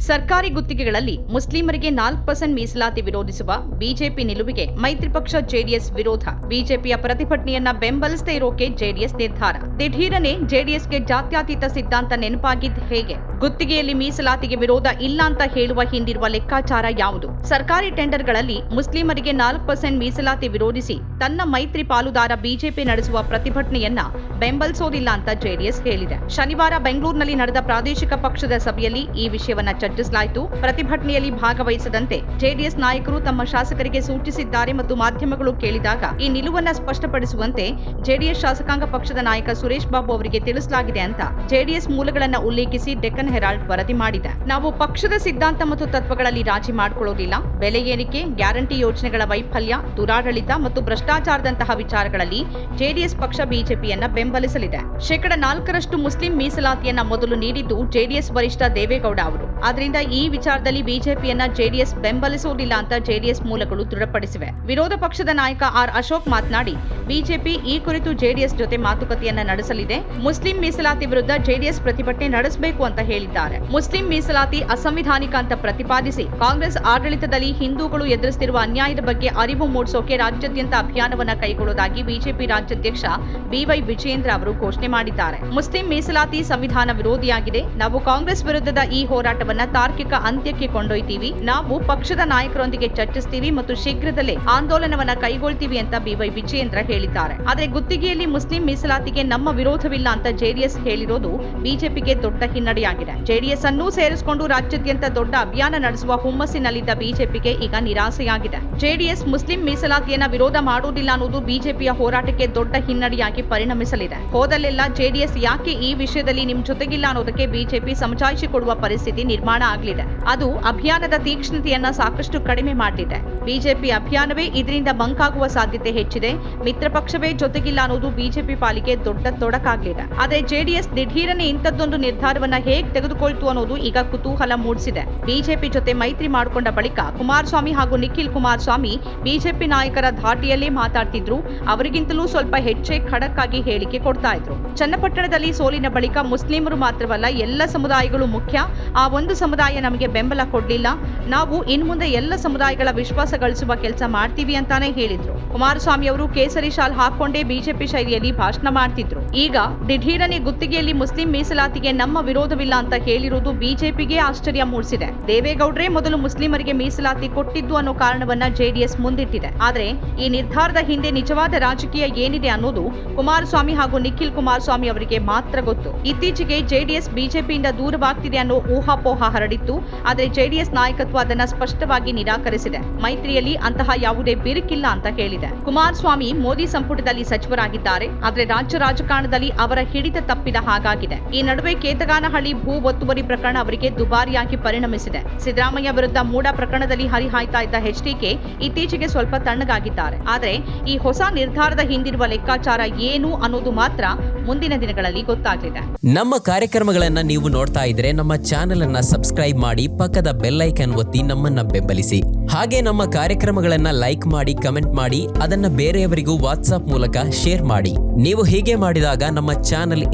ಸರ್ಕಾರಿ ಗುತ್ತಿಗೆಗಳಲ್ಲಿ ಮುಸ್ಲಿಮರಿಗೆ 4% ಮೀಸಲಾತಿ ವಿರೋಧಿಸುವ ಬಿಜೆಪಿ ನಿಲುವಿಗೆ ಮೈತ್ರಿ ಪಕ್ಷ ಜೆಡಿಎಸ್ ವಿರೋಧ. ಬಿಜೆಪಿಯ ಪ್ರತಿಭಟನೆಯನ್ನ ಬೆಂಬಲಿಸದೇ ಇರೋಕೆ ಜೆಡಿಎಸ್ ನಿರ್ಧಾರ. ದಿಢೀರನೆ ಜೆಡಿಎಸ್ಗೆ ಜಾತ್ಯತೀತ ಸಿದ್ಧಾಂತ ನೆನಪಾಗಿದ್ದು ಹೇಗೆ? ಗುತ್ತಿಗೆಯಲ್ಲಿ ಮೀಸಲಾತಿಗೆ ವಿರೋಧ ಇಲ್ಲ ಅಂತ ಹೇಳುವ ಹಿಂದಿರುವ ಲೆಕ್ಕಾಚಾರ ಯಾವುದು? ಸರ್ಕಾರಿ ಟೆಂಡರ್ಗಳಲ್ಲಿ ಮುಸ್ಲಿಮರಿಗೆ 4% ಮೀಸಲಾತಿ ವಿರೋಧಿಸಿ ತನ್ನ ಮೈತ್ರಿ ಪಾಲುದಾರ ಬಿಜೆಪಿ ನಡೆಸುವ ಪ್ರತಿಭಟನೆಯನ್ನ ಬೆಂಬಲಿಸೋದಿಲ್ಲ ಅಂತ ಜೆಡಿಎಸ್ ಹೇಳಿದೆ. ಶನಿವಾರ ಬೆಂಗಳೂರಿನಲ್ಲಿ ನಡೆದ ಪ್ರಾದೇಶಿಕ ಪಕ್ಷದ ಸಭೆಯಲ್ಲಿ ಈ ವಿಷಯವನ್ನ ಚರ್ಚಿಸಲಾಯಿತು. ಪ್ರತಿಭಟನೆಯಲ್ಲಿ ಭಾಗವಹಿಸದಂತೆ ಜೆಡಿಎಸ್ ನಾಯಕರು ತಮ್ಮ ಶಾಸಕರಿಗೆ ಸೂಚಿಸಿದ್ದಾರೆ ಮತ್ತು ಮಾಧ್ಯಮಗಳು ಕೇಳಿದಾಗ ಈ ನಿಲುವನ್ನ ಸ್ಪಷ್ಟಪಡಿಸುವಂತೆ ಜೆಡಿಎಸ್ ಶಾಸಕಾಂಗ ಪಕ್ಷದ ನಾಯಕ ಸುರೇಶ್ ಬಾಬು ಅವರಿಗೆ ತಿಳಿಸಲಾಗಿದೆ ಅಂತ ಜೆಡಿಎಸ್ ಮೂಲಗಳನ್ನ ಉಲ್ಲೇಖಿಸಿ ಡೆಕ್ಕನ್ ಹೆರಾಲ್ಡ್ ವರದಿ ಮಾಡಿದೆ. ನಾವು ಪಕ್ಷದ ಸಿದ್ಧಾಂತ ಮತ್ತು ತತ್ವಗಳಲ್ಲಿ ರಾಜಿ ಮಾಡಿಕೊಳ್ಳೋದಿಲ್ಲ. ಬೆಲೆ ಏರಿಕೆ, ಗ್ಯಾರಂಟಿ ಯೋಜನೆಗಳ ವೈಫಲ್ಯ, ದುರಾಡಳಿತ ಮತ್ತು ಭ್ರಷ್ಟಾಚಾರದಂತಹ ವಿಚಾರಗಳಲ್ಲಿ ಜೆಡಿಎಸ್ ಪಕ್ಷ ಬಿಜೆಪಿಯನ್ನ ಬೆಂಬಲಿಸಲಿದೆ. 4% ಮುಸ್ಲಿಂ ಮೀಸಲಾತಿಯನ್ನ ಮೊದಲು ನೀಡಿದ್ದು ಜೆಡಿಎಸ್ ವರಿಷ್ಠ ದೇವೇಗೌಡ ಅವರು. ಆದ್ರಿಂದ ಈ ವಿಚಾರದಲ್ಲಿ ಬಿಜೆಪಿಯನ್ನ ಜೆಡಿಎಸ್ ಬೆಂಬಲಿಸುವುದಿಲ್ಲ ಅಂತ ಜೆಡಿಎಸ್ ಮೂಲಗಳು ದೃಢಪಡಿಸಿವೆ. ವಿರೋಧ ಪಕ್ಷದ ನಾಯಕ ಆರ್ ಅಶೋಕ್ ಮಾತನಾಡಿ, ಬಿಜೆಪಿ ಈ ಕುರಿತು ಜೆಡಿಎಸ್ ಜೊತೆ ಮಾತುಕತೆಯನ್ನ ನಡೆಸಲಿದೆ. ಮುಸ್ಲಿಂ ಮೀಸಲಾತಿ ವಿರುದ್ಧ ಜೆಡಿಎಸ್ ಪ್ರತಿಭಟನೆ ನಡೆಸಬೇಕು ಅಂತ ಹೇಳಿದ್ದಾರೆ. ಮುಸ್ಲಿಂ ಮೀಸಲಾತಿ ಅಸಂವಿಧಾನಿಕ ಅಂತ ಪ್ರತಿಪಾದಿಸಿ ಕಾಂಗ್ರೆಸ್ ಆಡಳಿತದಲ್ಲಿ ಹಿಂದೂಗಳು ಎದುರಿಸುತ್ತಿರುವ ಅನ್ಯಾಯದ ಬಗ್ಗೆ ಅರಿವು ಮೂಡಿಸೋಕೆ ರಾಜ್ಯಾದ್ಯಂತ ಅಭಿಯಾನವನ್ನ ಕೈಗೊಳ್ಳುವುದಾಗಿ ಬಿಜೆಪಿ ರಾಜ್ಯಾಧ್ಯಕ್ಷ ಬಿವೈ ವಿಜಯೇಂದ್ರ ಅವರು ಘೋಷಣೆ ಮಾಡಿದ್ದಾರೆ. ಮುಸ್ಲಿಂ ಮೀಸಲಾತಿ ಸಂವಿಧಾನ ವಿರೋಧಿಯಾಗಿದೆ. ನಾವು ಕಾಂಗ್ರೆಸ್ ವಿರುದ್ಧದ ಈ ಹೋರಾಟವನ್ನ ತಾರ್ಕಿಕ ಅಂತ್ಯಕ್ಕೆ ಕೊಂಡೊಯ್ತೀವಿ. ನಾವು ಪಕ್ಷದ ನಾಯಕರೊಂದಿಗೆ ಚರ್ಚಿಸ್ತೀವಿ ಮತ್ತು ಶೀಘ್ರದಲ್ಲೇ ಆಂದೋಲನವನ್ನ ಕೈಗೊಳ್ತೀವಿ ಅಂತ ಬಿವೈ ವಿಜಯೇಂದ್ರ ಹೇಳಿದ್ದಾರೆ. ಆದರೆ ಗುತ್ತಿಗೆಯಲ್ಲಿ ಮುಸ್ಲಿಂ ಮೀಸಲಾತಿಗೆ ನಮ್ಮ ವಿರೋಧವಿಲ್ಲ ಅಂತ ಜೆಡಿಎಸ್ ಹೇಳಿರೋದು ಬಿಜೆಪಿಗೆ ದೊಡ್ಡ ಹಿನ್ನಡೆಯಾಗಿದೆ. ಜೆಡಿಎಸ್ ಅನ್ನು ಸೇರಿಸಿಕೊಂಡು ರಾಜ್ಯಾದ್ಯಂತ ದೊಡ್ಡ ಅಭಿಯಾನ ನಡೆಸುವ ಹುಮ್ಮಸ್ಸಿನಲ್ಲಿದ್ದ ಬಿಜೆಪಿಗೆ ಈಗ ನಿರಾಸೆಯಾಗಿದೆ. ಜೆಡಿಎಸ್ ಮುಸ್ಲಿಂ ಮೀಸಲಾತಿಯನ್ನ ವಿರೋಧ ಮಾಡುವುದಿಲ್ಲ ಅನ್ನೋದು ಬಿಜೆಪಿಯ ಹೋರಾಟಕ್ಕೆ ದೊಡ್ಡ ಹಿನ್ನಡೆಯಾಗಿ ಪರಿಣಮಿಸಲಿದೆ. ಹೋದಲ್ಲೆಲ್ಲ ಜೆಡಿಎಸ್ ಯಾಕೆ ಈ ವಿಷಯದಲ್ಲಿ ನಿಮ್ ಜೊತೆಗಿಲ್ಲ ಅನ್ನೋದಕ್ಕೆ ಬಿಜೆಪಿ ಸಮಜಾಯಿಷಿಕೊಡುವ ಪರಿಸ್ಥಿತಿ ನಿರ್ಮಾಣ ಆಗಲಿದೆ. ಅದು ಅಭಿಯಾನದ ತೀಕ್ಷ್ಣತೆಯನ್ನ ಸಾಕಷ್ಟು ಕಡಿಮೆ ಮಾಡಲಿದೆ. ಬಿಜೆಪಿ ಅಭಿಯಾನವೇ ಇದರಿಂದ ಮಂಕಾಗುವ ಸಾಧ್ಯತೆ ಹೆಚ್ಚಿದೆ. ಮಿತ್ರ ಪಕ್ಷವೇ ಜೊತೆಗಿಲ್ಲ ಅನ್ನೋದು ಬಿಜೆಪಿ ಪಾಲಿಗೆ ದೊಡ್ಡ ತೊಡಕಾಗಲಿದೆ. ಆದರೆ ಜೆಡಿಎಸ್ ದಿಢೀರನೆ ಇಂಥದ್ದೊಂದು ನಿರ್ಧಾರವನ್ನ ಹೇಗೆ ತೆಗೆದುಕೊಳ್ತು ಅನ್ನೋದು ಈಗ ಕುತೂಹಲ ಮೂಡಿಸಿದೆ. ಬಿಜೆಪಿ ಜೊತೆ ಮೈತ್ರಿ ಮಾಡಿಕೊಂಡ ಬಳಿಕ ಕುಮಾರಸ್ವಾಮಿ ಹಾಗೂ ನಿಖಿಲ್ ಕುಮಾರಸ್ವಾಮಿ ಬಿಜೆಪಿ ನಾಯಕರ ಧಾಟಿಯಲ್ಲೇ ಮಾತಾಡ್ತಿದ್ರು. ಅವರಿಗಿಂತಲೂ ಸ್ವಲ್ಪ ಹೆಚ್ಚೇ ಖಡಕ್ ಆಗಿ ಹೇಳಿಕೆ ಕೊಡ್ತಾ ಇದ್ರು. ಚನ್ನಪಟ್ಟಣದಲ್ಲಿ ಸೋಲಿನ ಬಳಿಕ ಮುಸ್ಲಿಮರು ಮಾತ್ರವಲ್ಲ, ಎಲ್ಲ ಸಮುದಾಯಗಳು ಮುಖ್ಯ. ಆ ಒಂದು ಸಮುದಾಯ ನಮಗೆ ಬೆಂಬಲ ಕೊಡ್ಲಿಲ್ಲ. ನಾವು ಇನ್ಮುಂದೆ ಎಲ್ಲ ಸಮುದಾಯಗಳ ವಿಶ್ವಾಸ ಗಳಿಸುವ ಕೆಲಸ ಮಾಡ್ತೀವಿ ಅಂತಾನೆ ಹೇಳಿದ್ರು. ಕುಮಾರಸ್ವಾಮಿ ಅವರು ಕೇಸರಿ ಶಾಲ್ ಹಾಕೊಂಡೇ ಬಿಜೆಪಿ ಶೈಲಿಯಲ್ಲಿ ಭಾಷಣ ಮಾಡ್ತಿದ್ರು. ಈಗ ದಿಢೀರನೆ ಗುತ್ತಿಗೆಯಲ್ಲಿ ಮುಸ್ಲಿಂ ಮೀಸಲಾತಿಗೆ ನಮ್ಮ ವಿರೋಧವಿಲ್ಲ ಅಂತ ಹೇಳಿರುವುದು ಬಿಜೆಪಿಗೆ ಆಶ್ಚರ್ಯ ಮೂಡಿಸಿದೆ. ದೇವೇಗೌಡ್ರೇ ಮೊದಲು ಮುಸ್ಲಿಮರಿಗೆ ಮೀಸಲಾತಿ ಕೊಟ್ಟಿದ್ದು ಅನ್ನೋ ಕಾರಣವನ್ನ ಜೆಡಿಎಸ್ ಮುಂದಿಟ್ಟಿದೆ. ಆದ್ರೆ ಈ ನಿರ್ಧಾರದ ಹಿಂದೆ ನಿಜವಾದ ರಾಜಕೀಯ ಏನಿದೆ ಅನ್ನೋದು ಕುಮಾರಸ್ವಾಮಿ ಹಾಗೂ ನಿಖಿಲ್ ಕುಮಾರಸ್ವಾಮಿ ಅವರಿಗೆ ಮಾತ್ರ ಗೊತ್ತು. ಇತ್ತೀಚೆಗೆ ಜೆಡಿಎಸ್ ಬಿಜೆಪಿಯಿಂದ ದೂರವಾಗ್ತಿದೆ ಅನ್ನೋ ಊಹಾಪೋಹ ಹರಡಿತ್ತು. ಆದರೆ ಜೆಡಿಎಸ್ ನಾಯಕತ್ವ ಅದನ್ನ ಸ್ಪಷ್ಟವಾಗಿ ನಿರಾಕರಿಸಿದೆ. ಮೈತ್ರಿಯಲ್ಲಿ ಅಂತಹ ಯಾವುದೇ ಬಿರುಕಿಲ್ಲ ಅಂತ ಹೇಳಿದೆ. ಕುಮಾರಸ್ವಾಮಿ ಮೋದಿ ಸಂಪುಟದಲ್ಲಿ ಸಚಿವರಾಗಿದ್ದಾರೆ. ಆದರೆ ರಾಜ್ಯ ರಾಜಕಾರಣದಲ್ಲಿ ಅವರ ಹಿಡಿತ ತಪ್ಪಿದ ಹಾಗಾಗಿದೆ. ಈ ನಡುವೆ ಕೇತಗಾನಹಳ್ಳಿ ಭೂ ಒತ್ತುವರಿ ಪ್ರಕರಣ ಅವರಿಗೆ ದುಬಾರಿಯಾಗಿ ಪರಿಣಮಿಸಿದೆ. ಸಿದ್ದರಾಮಯ್ಯ ವಿರುದ್ಧ ಮೂಡ ಪ್ರಕರಣದಲ್ಲಿ ಹರಿಹಾಯ್ತಾ ಇದ್ದ ಎಚ್ಡಿಕೆ ಇತ್ತೀಚೆಗೆ ಸ್ವಲ್ಪ ತಣ್ಣಗಾಗಿದ್ದಾರೆ. ಆದರೆ ಈ ಹೊಸ ನಿರ್ಧಾರದ ಹಿಂದಿರುವ ಲೆಕ್ಕಾಚಾರ ಏನು ಅನ್ನೋದು ಮಾತ್ರ ಮುಂದಿನ ದಿನಗಳಲ್ಲಿ ಗೊತ್ತಾಗಲಿದೆ. ನಮ್ಮ ಕಾರ್ಯಕ್ರಮಗಳನ್ನ ನೀವು ನೋಡ್ತಾ ಇದ್ರೆ ನಮ್ಮ ಚಾನೆಲ್ ಅನ್ನ ಸಬ್ಸ್ಕ್ರೈಬ್ ಮಾಡಿ, ಪಕ್ಕದ ಬೆಲ್ ಐಕಾನ್ ಒತ್ತಿ ನಮ್ಮನ್ನ ಬೆಂಬಲಿಸಿ. ಹಾಗೆ ನಮ್ಮ ಕಾರ್ಯಕ್ರಮಗಳನ್ನ ಲೈಕ್ ಮಾಡಿ, ಕಮೆಂಟ್ ಮಾಡಿ, ಅದನ್ನ ಬೇರೆಯವರಿಗೂ ವಾಟ್ಸ್ಆಪ್ ಮೂಲಕ ಶೇರ್ ಮಾಡಿ. ನೀವು ಹೀಗೆ ಮಾಡಿದಾಗ ನಮ್ಮ ಚಾನೆಲ್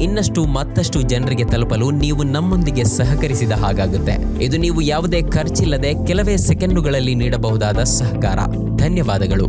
ಮತ್ತಷ್ಟು ಜನರಿಗೆ ತಲುಪಲು ನೀವು ನಮ್ಮೊಂದಿಗೆ ಸಹಕರಿಸಿದ ಹಾಗಾಗುತ್ತೆ. ಇದು ನೀವು ಯಾವುದೇ ಖರ್ಚಿಲ್ಲದೆ ಕೆಲವೇ ಸೆಕೆಂಡುಗಳಲ್ಲಿ ನೀಡಬಹುದಾದ ಸಹಕಾರ. ಧನ್ಯವಾದಗಳು.